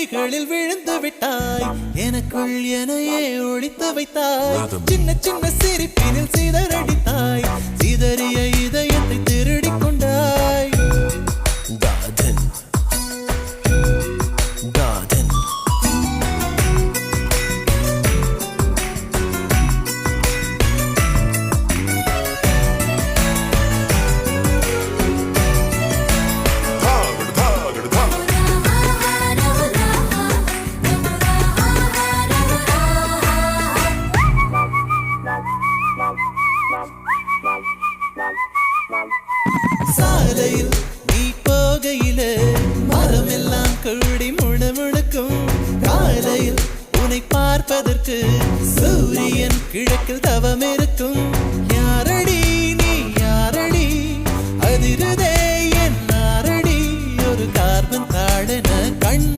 கைகளில் விழுந்து விட்டாய் எனக்குள் எனையே ஒழித்து வைத்தாய் சின்ன சின்ன சிரிப்பினில் சிதறடித்தாய் சிதறிய இதயத்தை திருடிக் கொண்டாய் காதல் காதல் சாலையில் நீ போகையிலே மரமெல்லாம் கூடி முணுமுணுக்கும் காலையில் உன்னை பார்ப்பதற்கு சூரியன் கிழக்கில் தவமிரு